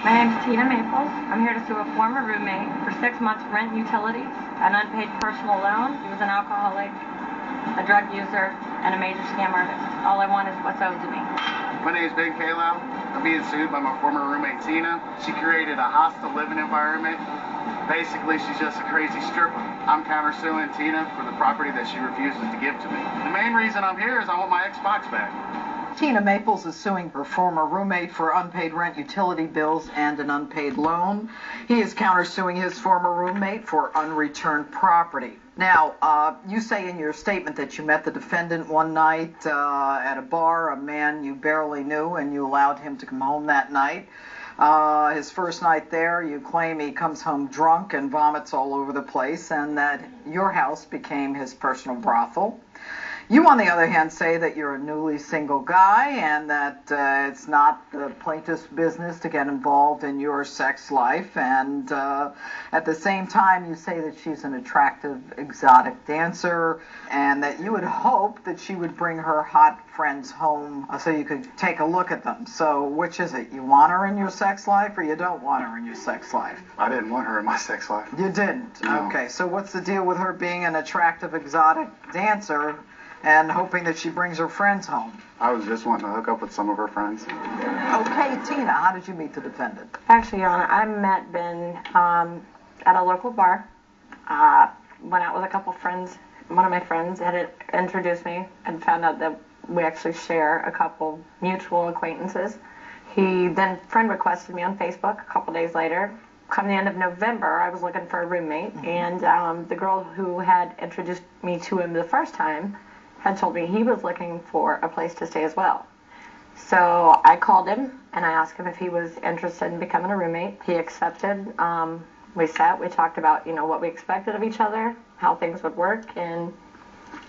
My name's Tina Maples. I'm here to sue a former roommate for 6 months rent and utilities, an unpaid personal loan. He was an alcoholic, a drug user, and a major scam artist. All I want is what's owed to me. My name is Ben Kalow. I'm being sued by my former roommate Tina. She created a hostile living environment. Basically, she's just a crazy stripper. I'm countersuing Tina for the property that she refuses to give to me. The main reason I'm here is I want my Xbox back. Tina Maples is suing her former roommate for unpaid rent, utility bills, and an unpaid loan. He is countersuing his former roommate for unreturned property. Now, you say in your statement that you met the defendant one night at a bar, a man you barely knew, and you allowed him to come home that night. His first night there, you claim he comes home drunk and vomits all over the place, and that your house became his personal brothel. You, on the other hand, say that you're a newly single guy and that it's not the plaintiff's business to get involved in your sex life. And at the same time, you say that she's an attractive, exotic dancer and that you would hope that she would bring her hot friends home so you could take a look at them. So which is it? You want her in your sex life or you don't want her in your sex life? I didn't want her in my sex life. You didn't? No. Okay, so what's the deal with her being an attractive, exotic dancer and hoping that she brings her friends home? I was just wanting to hook up with some of her friends. Okay, Tina, how did you meet the defendant? Actually, Your Honor, I met Ben at a local bar. Went out with a couple friends. One of my friends had introduced me and found out that we actually share a couple mutual acquaintances. He then friend requested me on Facebook a couple days later. Come the end of November, I was looking for a roommate, and the girl who had introduced me to him the first time had told me he was looking for a place to stay as well. So I called him and I asked him if he was interested in becoming a roommate. He accepted. We sat, we talked about, what we expected of each other, how things would work, and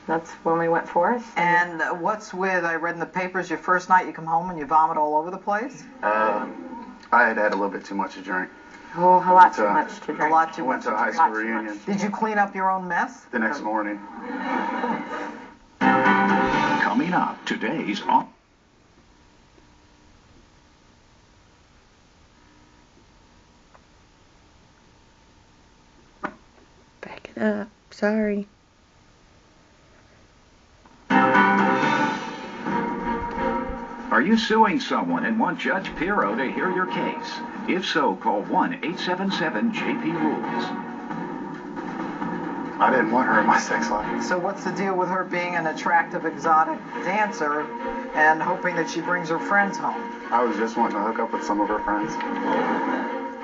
that's when we went forth. And what's with, I read in the papers, your first night you come home and you vomit all over the place? I had a little bit too much to drink. Oh, a lot too much to drink. A lot too I went much. to a high school reunion Did you clean up your own mess? the next morning. Coming up, today's on. Back it up. Sorry. Are you suing someone and want Judge Pirro to hear your case? If so, call 1-877-JP-RULES. I didn't want her in my sex life. So what's the deal with her being an attractive, exotic dancer and hoping that she brings her friends home? I was just wanting to hook up with some of her friends.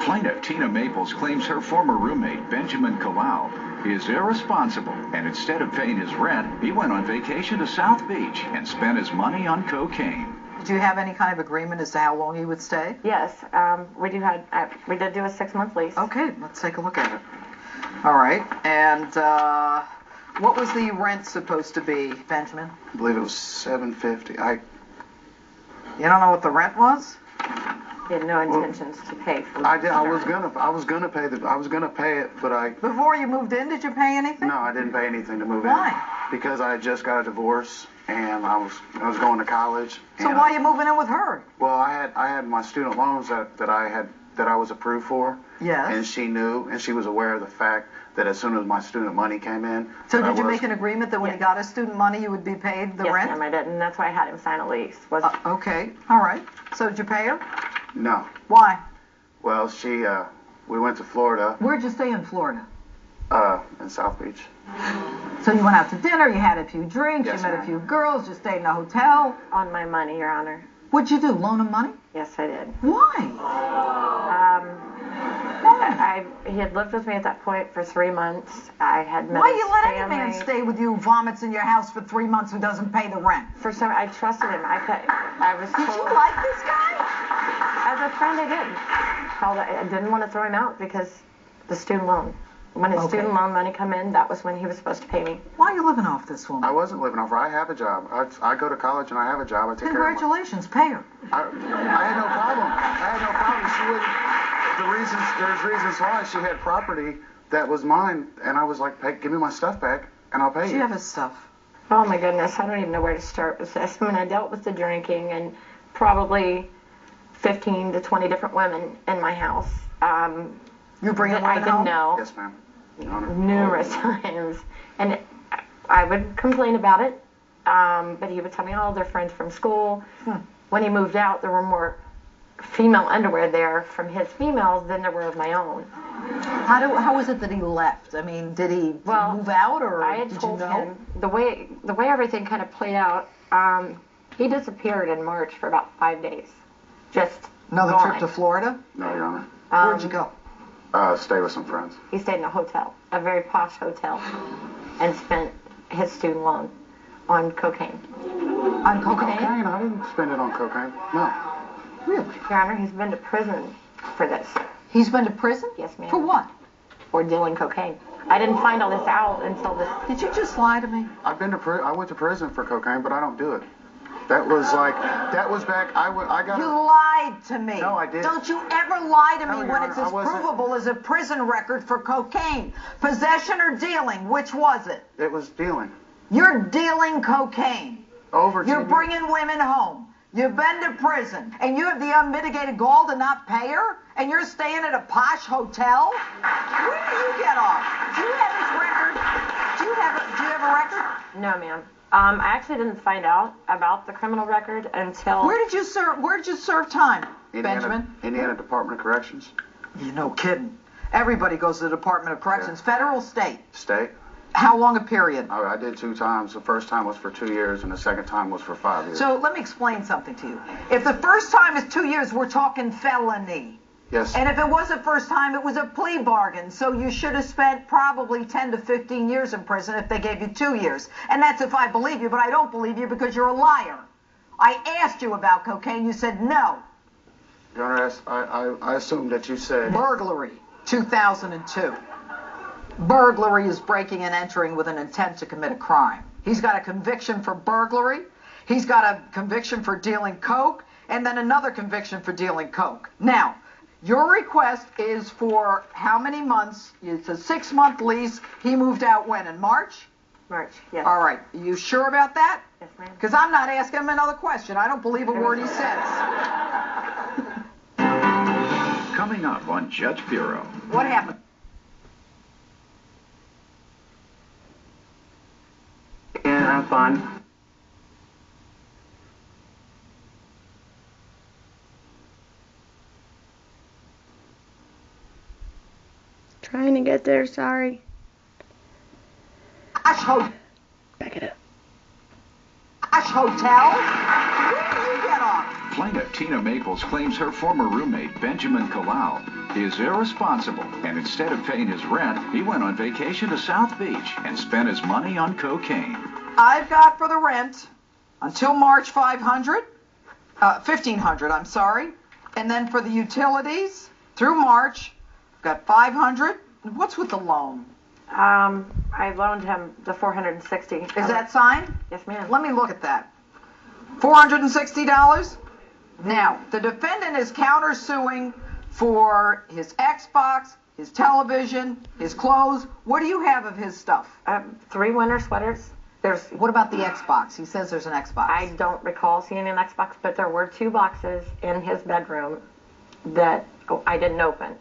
Plaintiff Tina Maples claims her former roommate, Benjamin Kalow, is irresponsible, and instead of paying his rent, he went on vacation to South Beach and spent his money on cocaine. Did you have any kind of agreement as to how long he would stay? Yes, we did do a 6-month lease. Okay, let's take a look at it. All right, and what was the rent supposed to be, Benjamin? I believe it was $750. You don't know what the rent was? He had no intentions to pay for it. I was gonna pay it, but Before you moved in, did you pay anything? No, I didn't pay anything to move in. Why? Because I had just got a divorce and I was going to college. So why are you moving in with her? Well, I had my student loans that I was approved for. Yes. And she knew, and she was aware of the fact that as soon as my student money came in. So did you make an agreement that when he got his student money, you would be paid the rent? Yes, ma'am, I did, and that's why I had him sign a lease. Okay, all right. So did you pay her? No. Why? Well, we went to Florida. Where'd you stay in Florida? In South Beach. So you went out to dinner, you had a few drinks, Yes, you met ma'am. a few girls, you stayed in a hotel. On my money, Your Honor. What'd you do, loan him money? Yes, I did. Why? He had lived with me at that point for 3 months. I had met Why his you let any family. man stay with you who vomits in your house for 3 months who doesn't pay the rent? I trusted him. I was told. Did you like this guy? As a friend, I did. I didn't want to throw him out because the student loan. When his student loan money come in, that was when he was supposed to pay me. Why are you living off this woman? I wasn't living off her. I have a job. I go to college and I have a job. I take care of my... Congratulations, pay her. I had no problem. She wouldn't. There's reasons why. She had property that was mine, and I was like, hey, give me my stuff back, and I'll pay you. She have his stuff. Oh my goodness, I don't even know where to start with this. I mean, I dealt with the drinking, and probably 15 to 20 different women in my house. You're bringing that I women didn't home? know Yes, ma'am. Your Honor. numerous times, and I would complain about it. But he would tell me, oh, they're friends from school. When he moved out, there were more female underwear there from his females than there were of my own. How was it that he left? I mean, did he move out, or I had did told you know? him the way everything kind of played out. He disappeared in March for about 5 days. Just Another gone. trip to Florida? No, Your Honor. Where'd you go? Stay with some friends. He stayed in a hotel, a very posh hotel, and spent his student loan on cocaine. On cocaine? Cocaine? I didn't spend it on cocaine. No. Really? Your Honor, he's been to prison for this. He's been to prison? Yes, ma'am. For what? For dealing cocaine. I didn't find all this out until this. Did you just lie to me? I went to prison for cocaine, but I don't do it. That was back. I got. You lied to me. No, I didn't. Don't you ever lie to me No, Your when Honor, it's as I wasn't. provable as a prison record for cocaine. Possession or dealing? Which was it? It was dealing. You're dealing cocaine. Over. You're 10 bringing women home. You've been to prison, and you have the unmitigated gall to not pay her, and you're staying at a posh hotel? Where do you get off? Do you have his record? Do you have a record? No, ma'am. I actually didn't find out about the criminal record until. Where did you serve time, Benjamin? Indiana Department of Corrections. You're no kidding. Everybody goes to the Department of Corrections, federal, state. State. How long a period? I did 2 times. The first time was for 2 years, and the second time was for 5 years. So let me explain something to you. If the first time is 2 years, we're talking felony. Yes. And if it was the first time, it was a plea bargain. So you should have spent probably 10 to 15 years in prison if they gave you 2 years. And that's if I believe you, but I don't believe you because you're a liar. I asked you about cocaine. You said no. Your Honor, I assumed that you said. Burglary, 2002. Burglary is breaking and entering with an intent to commit a crime. He's got a conviction for burglary. He's got a conviction for dealing coke, and then another conviction for dealing coke. Now, your request is for how many months? It's a 6-month lease. He moved out when? In March? March, yes. All right. Are you sure about that? Yes, ma'am. Because I'm not asking him another question. I don't believe a word he says. Coming up on Judge Pirro. What happened? Yeah, I'm fine. Trying to get there, sorry. Ash Hotel. Back it up. Ash Hotel? Where did you get off? Plaintiff Tina Maples claims her former roommate, Benjamin Kalau, is irresponsible, and instead of paying his rent, he went on vacation to South Beach and spent his money on cocaine. I've got for the rent until March 1,500, I'm sorry. And then for the utilities through March, I've got 500. What's with the loan? I loaned him the $460. Is that signed? Yes, ma'am. Let me look at that. $460? Now, the defendant is countersuing for his Xbox, his television, his clothes. What do you have of his stuff? 3 winter sweaters. What about the Xbox? He says there's an Xbox. I don't recall seeing an Xbox, but there were 2 boxes in his bedroom that I didn't open.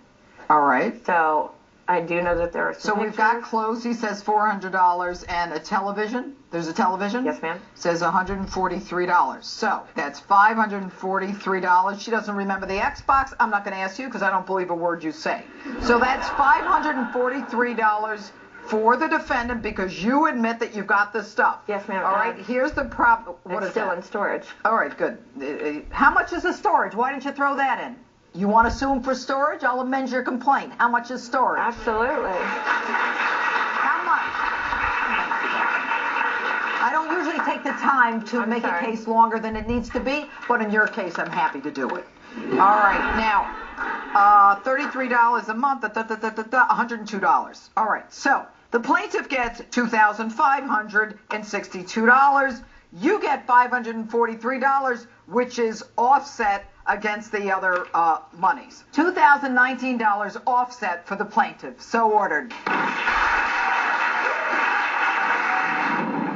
All right. So I do know that there are some So we've got clothes, he says $400, and a television. There's a television? Yes, ma'am. Says $143. So that's $543. She doesn't remember the Xbox. I'm not going to ask you because I don't believe a word you say. So that's $543 for the defendant because you admit that you've got the stuff. Yes, ma'am. All right, here's the problem. What It's is still that? in storage. All right, good. How much is the storage? Why didn't you throw that in? You want to sue him for storage? I'll amend your complaint. How much is storage? Absolutely. How much? I don't usually take the time to make a case longer than it needs to be, but in your case, I'm happy to do it. All right, now, $33 a month, $102. All right, so the plaintiff gets $2,562. You get $543, which is offset against the other monies. $2,019 offset for the plaintiff. So ordered.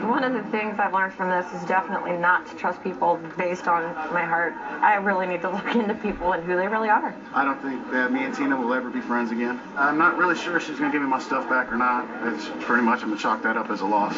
What one of the things I've learned from this is definitely not to trust people based on my heart. I really need to look into people and who they really are. I don't think that me and Tina will ever be friends again. I'm not really sure if she's going to give me my stuff back or not. It's pretty much, I'm going to chalk that up as a loss.